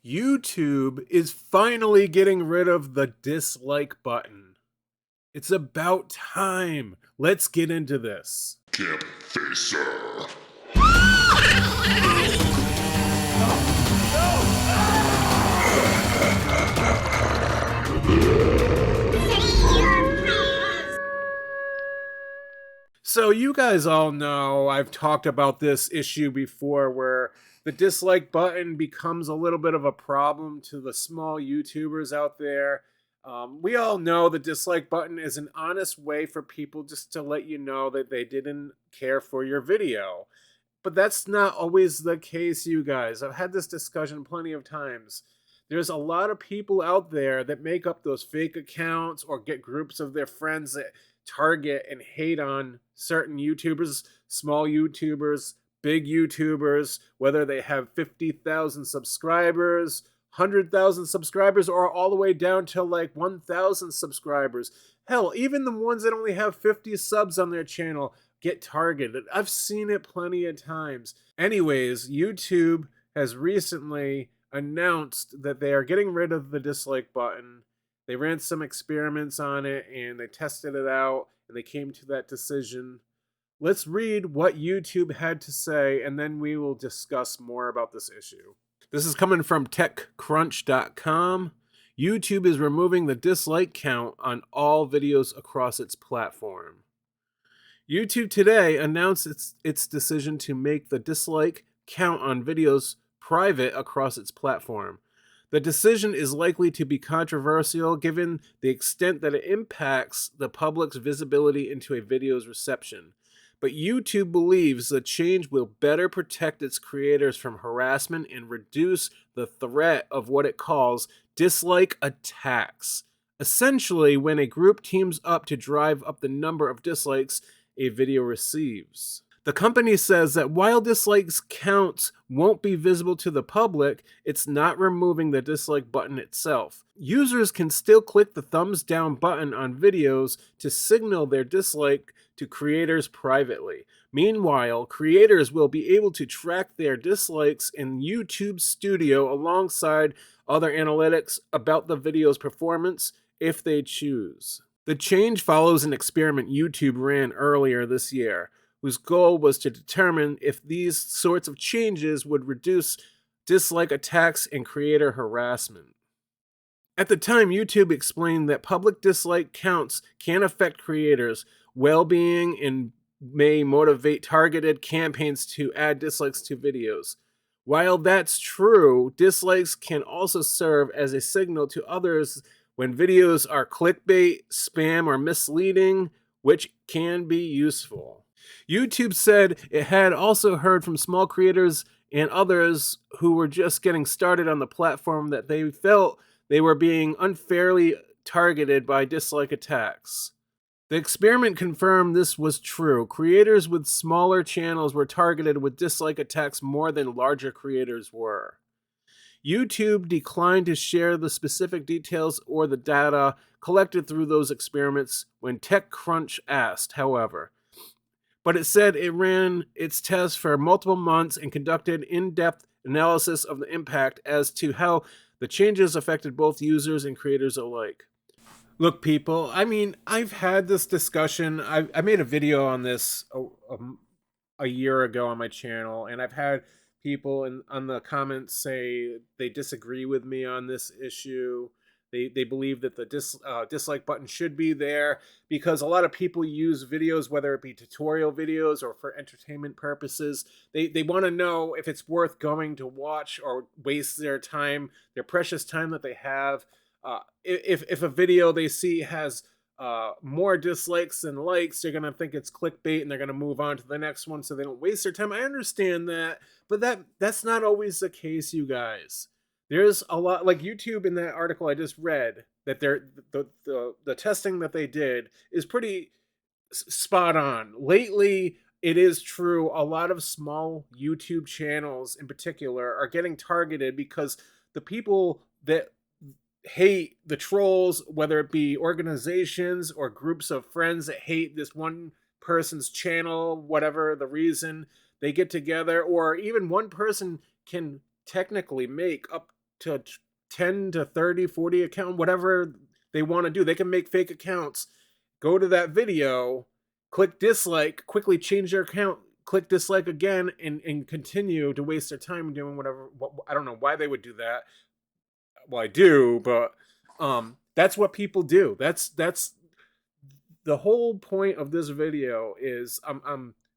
YouTube is finally getting rid of the dislike button. It's about time. Let's get into this. Campfacer. So, you guys all know I've talked about this issue before where the dislike button becomes a little bit of a problem to the small YouTubers out there. We all know the dislike button is an honest way for people just to let you know that they didn't care for your video. But that's not always the case, you guys. I've had this discussion plenty of times. There's a lot of people out there that make up those fake accounts or get groups of their friends that target and hate on certain YouTubers, small YouTubers, big YouTubers, whether they have 50,000 subscribers, 100,000 subscribers, or all the way down to like 1,000 subscribers. Hell, even the ones that only have 50 subs on their channel get targeted. I've seen it plenty of times. Anyways, YouTube has recently announced that they are getting rid of the dislike button. They ran some experiments on it and they tested it out and they came to that decision. Let's read what YouTube had to say and then we will discuss more about this issue. This is coming from TechCrunch.com. YouTube is removing the dislike count on all videos across its platform. YouTube today announced its decision to make the dislike count on videos private across its platform. The decision is likely to be controversial given the extent that it impacts the public's visibility into a video's reception. But YouTube believes the change will better protect its creators from harassment and reduce the threat of what it calls dislike attacks. Essentially, when a group teams up to drive up the number of dislikes a video receives. The company says that while dislikes counts won't be visible to the public, it's not removing the dislike button itself. Users can still click the thumbs down button on videos to signal their dislike to creators privately. Meanwhile, creators will be able to track their dislikes in YouTube Studio alongside other analytics about the video's performance if they choose. The change follows an experiment YouTube ran earlier this year, whose goal was to determine if these sorts of changes would reduce dislike attacks and creator harassment. At the time, YouTube explained that public dislike counts can affect creators' well-being and may motivate targeted campaigns to add dislikes to videos. While that's true, dislikes can also serve as a signal to others when videos are clickbait, spam, or misleading, which can be useful. YouTube said it had also heard from small creators and others who were just getting started on the platform that they felt they were being unfairly targeted by dislike attacks. The experiment confirmed this was true. Creators with smaller channels were targeted with dislike attacks more than larger creators were. YouTube declined to share the specific details or the data collected through those experiments when TechCrunch asked, however. But it said it ran its tests for multiple months and conducted in-depth analysis of the impact as to how the changes affected both users and creators alike. Look, people, I've had this discussion. I made a video on this a year ago on my channel, and I've had people on the comments say they disagree with me on this issue. They believe that the dislike button should be there because a lot of people use videos, whether it be tutorial videos or for entertainment purposes. They want to know if it's worth going to watch or waste their time, their precious time that they have. If a video they see has more dislikes than likes, they're going to think it's clickbait and they're going to move on to the next one so they don't waste their time. I understand that, but that's not always the case, you guys. There's a lot, like YouTube in that article I just read, that the testing that they did is pretty spot on. Lately, it is true, a lot of small YouTube channels in particular are getting targeted because the people that hate the trolls, whether it be organizations or groups of friends that hate this one person's channel, whatever the reason, they get together, or even one person can technically make up to 10 to 30, 40 account, whatever they want to do. They can make fake accounts, go to that video, click dislike, quickly change their account, click dislike again, and continue to waste their time doing whatever. I don't know why they would do that. Well, I do, but that's what people do. That's the whole point of this video is I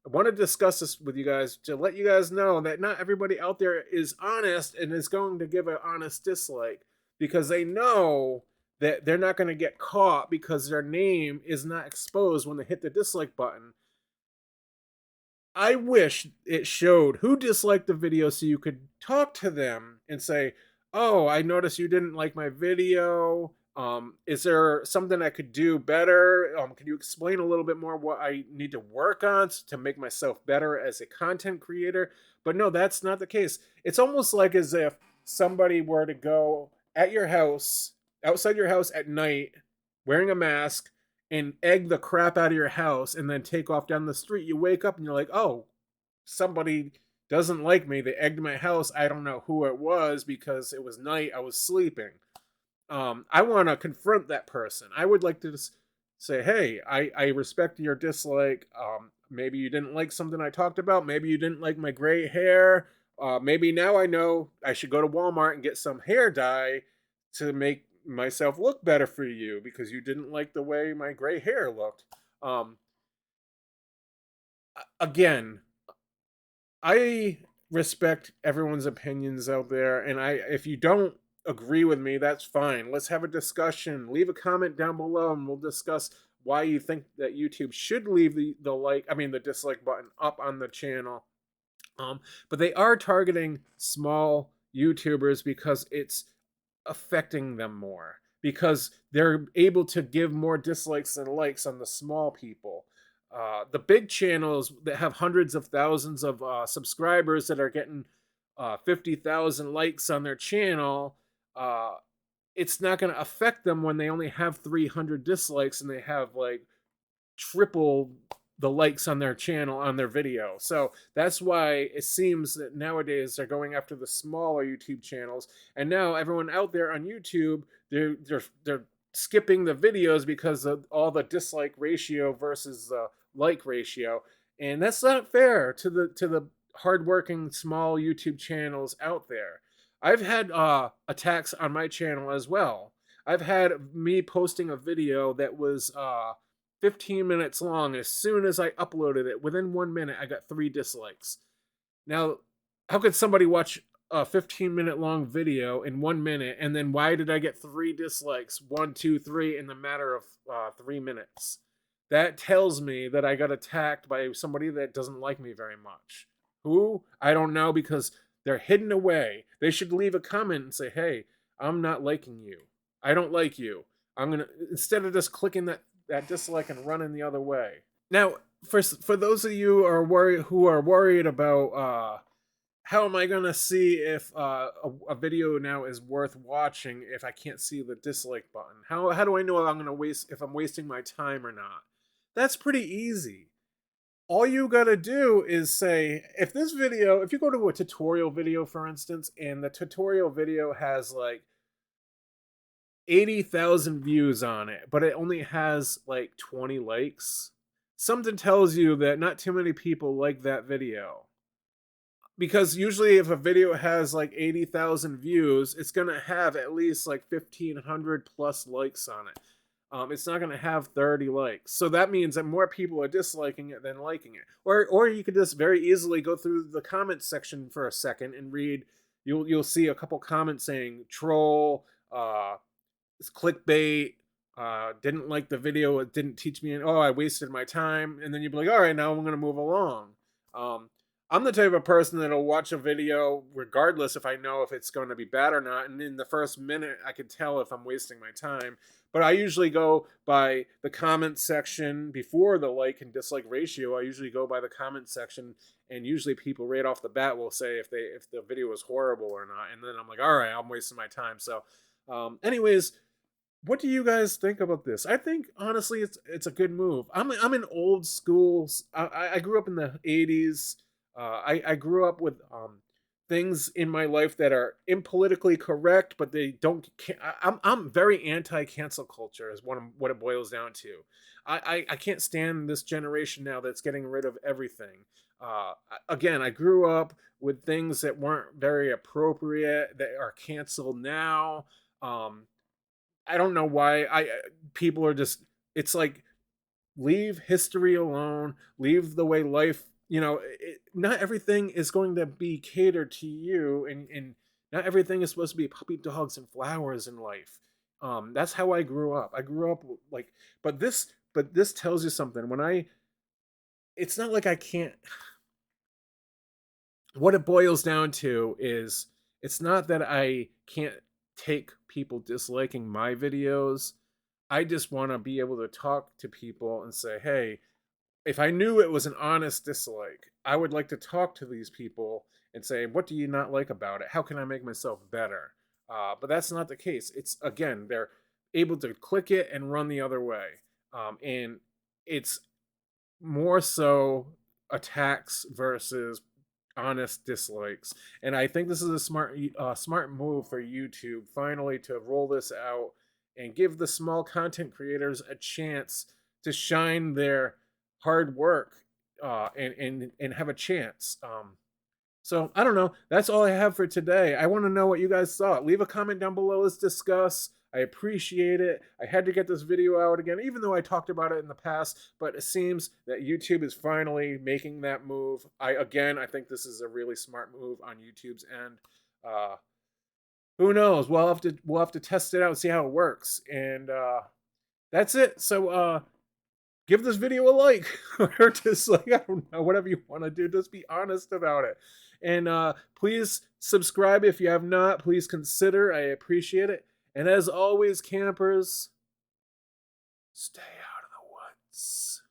want to discuss this with you guys to let you guys know that not everybody out there is honest and is going to give an honest dislike because they know that they're not going to get caught because their name is not exposed when they hit the dislike button. I wish it showed who disliked the video so you could talk to them and say, "Oh, I noticed you didn't like my video. Is there something I could do better? Can you explain a little bit more what I need to work on to make myself better as a content creator?" But no, that's not the case. It's almost like as if somebody were to go at your house, outside your house at night, wearing a mask, and egg the crap out of your house and then take off down the street. You wake up and you're like, "Oh, somebody doesn't like me. They egged my house. I don't know who it was because it was night. I was sleeping." I want to confront that person. I would like to just say, "Hey, I respect your dislike. Maybe you didn't like something I talked about. Maybe you didn't like my gray hair. Maybe now I know I should go to Walmart and get some hair dye to make myself look better for you because you didn't like the way my gray hair looked." Um, Again, I respect everyone's opinions out there, and if you don't agree with me, that's fine. Let's have a discussion. Leave a comment down below, and we'll discuss why you think that YouTube should leave the dislike button up on the channel. But they are targeting small YouTubers because it's affecting them more because they're able to give more dislikes than likes on the small people. The big channels that have hundreds of thousands of subscribers that are getting 50,000 likes on their channel, uh, it's not going to affect them when they only have 300 dislikes and they have like triple the likes on their channel on their video. So that's why it seems that nowadays they're going after the smaller YouTube channels. And now everyone out there on YouTube, they're skipping the videos because of all the dislike ratio versus the like ratio. And that's not fair to the hardworking small YouTube channels out there. I've had attacks on my channel as well. I've had me posting a video that was 15 minutes long. As soon as I uploaded it, within 1 minute, I got 3 dislikes. Now, how could somebody watch a 15-minute long video in 1 minute, and then why did I get 3 dislikes? 1, 2, 3 in the matter of 3 minutes. That tells me that I got attacked by somebody that doesn't like me very much. Who? I don't know because they're hidden away. They should leave a comment and say, "Hey, I'm not liking you. I don't like you." I'm gonna instead of just clicking that dislike and running the other way. Now, for those of you who are worried about how am I gonna see if a video now is worth watching if I can't see the dislike button? How do I know if I'm wasting my time or not? That's pretty easy. All you gotta do is say, if you go to a tutorial video, for instance, and the tutorial video has like 80,000 views on it, but it only has like 20 likes, something tells you that not too many people like that video. Because usually if a video has like 80,000 views, it's going to have at least like 1,500 plus likes on it. It's not going to have 30 likes. So that means that more people are disliking it than liking it. Or you could just very easily go through the comments section for a second and read. You'll see a couple comments saying troll, it's clickbait, didn't like the video, it didn't teach me, I wasted my time. And then you'd be like, all right, now I'm going to move along. I'm the type of person that'll watch a video regardless if I know if it's going to be bad or not. And in the first minute, I can tell if I'm wasting my time. But I usually go by the comment section before the like and dislike ratio. I usually go by the comment section, and usually people right off the bat will say if the video is horrible or not. And then I'm like, all right, I'm wasting my time. So, anyways, what do you guys think about this? I think honestly, it's a good move. I'm an old school. I grew up in the '80s. I grew up with things in my life that are impolitically correct, but they don't. I'm very anti-cancel culture, is what it boils down to. I can't stand this generation now that's getting rid of everything. Again, I grew up with things that weren't very appropriate that are canceled now. Um, I don't know why people are just. It's like, leave history alone, leave the way life, not everything is going to be catered to you, and not everything is supposed to be puppy dogs and flowers in life. That's how I grew up like, but this tells you something. When I It's not like I can't. What it boils down to is, it's not that I can't take people disliking my videos. I just want to be able to talk to people and say, hey, if I knew it was an honest dislike, I would like to talk to these people and say, what do you not like about it? How can I make myself better? But that's not the case. It's, again, they're able to click it and run the other way. And it's more so attacks versus honest dislikes. And I think this is a smart move for YouTube finally to roll this out and give the small content creators a chance to shine their hard work, and have a chance. So I don't know. That's all I have for today. I want to know what you guys thought. Leave a comment down below. Let's discuss. I appreciate it. I had to get this video out again, even though I talked about it in the past, but it seems that YouTube is finally making that move. I think this is a really smart move on YouTube's end. Uh, who knows? We'll have to test it out and see how it works. And that's it. So give this video a like or dislike. I don't know, whatever you want to do. Just be honest about it. And please subscribe if you have not. Please consider. I appreciate it. And as always, campers, stay out of the woods.